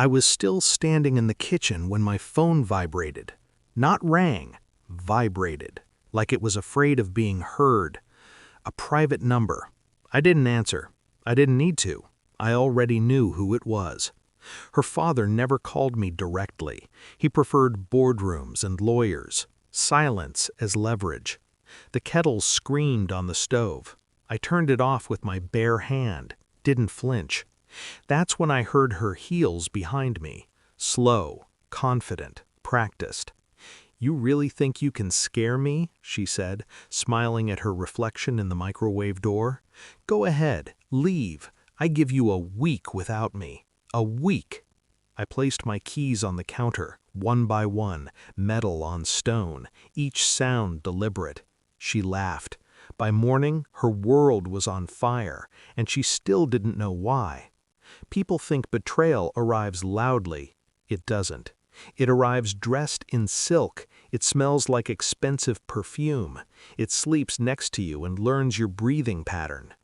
I was still standing in the kitchen when my phone vibrated. Not rang, vibrated, like it was afraid of being heard. A private number. I didn't answer. I didn't need to. I already knew who it was. Her father never called me directly. He preferred boardrooms and lawyers, silence as leverage. The kettle screamed on the stove. I turned it off with my bare hand, didn't flinch. That's when I heard her heels behind me, slow, confident, practiced. "You really think you can scare me?" she said, smiling at her reflection in the microwave door. "Go ahead, leave. I give you a week without me. A week." I placed my keys on the counter, one by one, metal on stone, each sound deliberate. She laughed. By morning, her world was on fire, and she still didn't know why. People think betrayal arrives loudly. It doesn't. It arrives dressed in silk. It smells like expensive perfume. It sleeps next to you and learns your breathing pattern.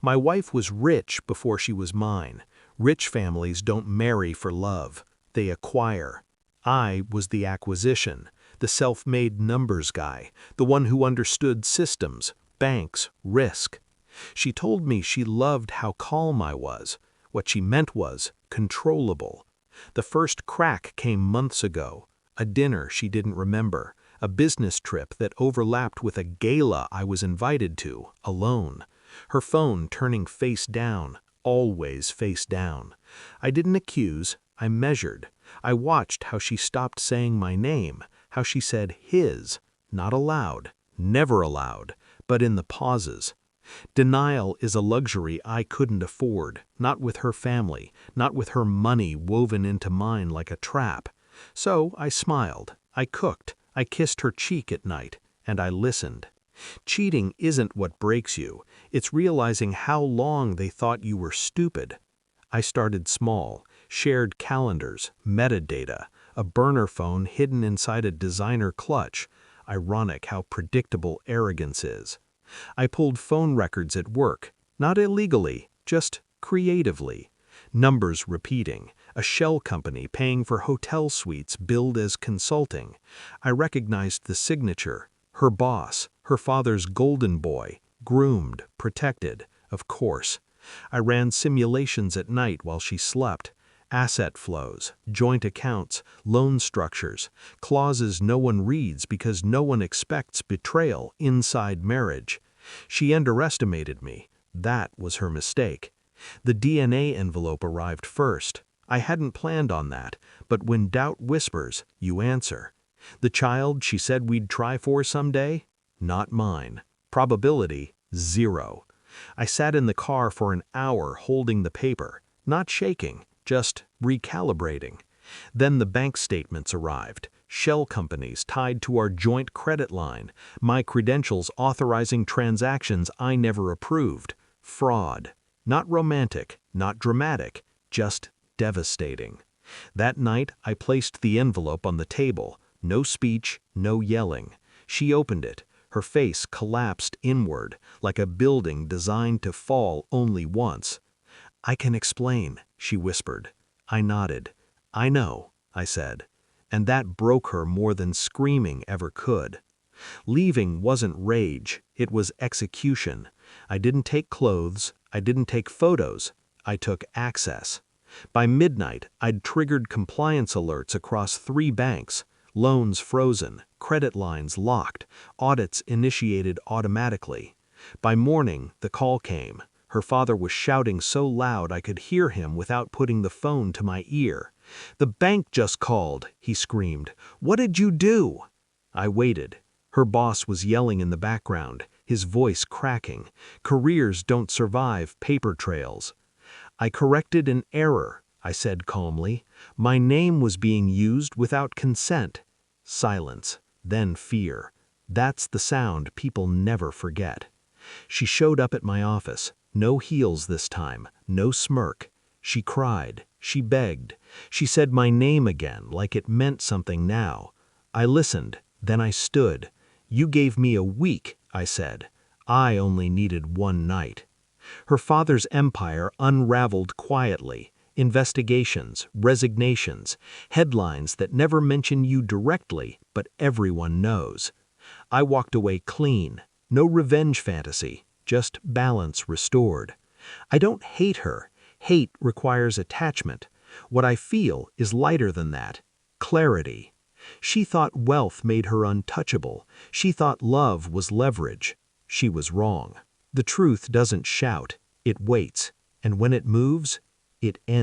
My wife was rich before she was mine. Rich families don't marry for love. They acquire. I was the acquisition, the self-made numbers guy, the one who understood systems, banks, risk. She told me she loved how calm I was. What she meant was controllable. The first crack came months ago. A dinner she didn't remember. A business trip that overlapped with a gala I was invited to, alone. Her phone turning face down, always face down. I didn't accuse, I measured. I watched how she stopped saying my name, how she said his, not aloud, never aloud, but in the pauses. Denial is a luxury I couldn't afford, not with her family, not with her money woven into mine like a trap. So I smiled, I cooked, I kissed her cheek at night, and I listened. Cheating isn't what breaks you, it's realizing how long they thought you were stupid. I started small, shared calendars, metadata, a burner phone hidden inside a designer clutch. Ironic how predictable arrogance is. I pulled phone records at work, not illegally, just creatively. Numbers repeating, a shell company paying for hotel suites billed as consulting. I recognized the signature, her boss, her father's golden boy, groomed, protected, of course. I ran simulations at night while she slept. Asset flows, joint accounts, loan structures, clauses no one reads because no one expects betrayal inside marriage. She underestimated me. That was her mistake. The DNA envelope arrived first. I hadn't planned on that, but when doubt whispers, you answer. The child she said we'd try for someday? Not mine. Probability, 0. I sat in the car for an hour holding the paper, not shaking, just recalibrating. Then the bank statements arrived, shell companies tied to our joint credit line, my credentials authorizing transactions I never approved. Fraud. Not romantic, not dramatic, just devastating. That night, I placed the envelope on the table. No speech, no yelling. She opened it. Her face collapsed inward, like a building designed to fall only once. "I can explain," she whispered. I nodded. "I know," I said. And that broke her more than screaming ever could. Leaving wasn't rage, it was execution. I didn't take clothes, I didn't take photos, I took access. By midnight, I'd triggered compliance alerts across 3 banks, loans frozen, credit lines locked, audits initiated automatically. By morning, the call came. Her father was shouting so loud I could hear him without putting the phone to my ear. "The bank just called," he screamed. "What did you do?" I waited. Her boss was yelling in the background, his voice cracking. Careers don't survive paper trails. "I corrected an error," I said calmly. "My name was being used without consent." Silence, then fear. That's the sound people never forget. She showed up at my office. No heels this time, no smirk. She cried, she begged. She said my name again, like it meant something now. I listened, then I stood. "You gave me a week," I said. "I only needed one night." Her father's empire unraveled quietly. Investigations, resignations, headlines that never mention you directly, but everyone knows. I walked away clean. No revenge fantasy, just balance restored. I don't hate her. Hate requires attachment. What I feel is lighter than that. Clarity. She thought wealth made her untouchable. She thought love was leverage. She was wrong. The truth doesn't shout. It waits. And when it moves, it ends.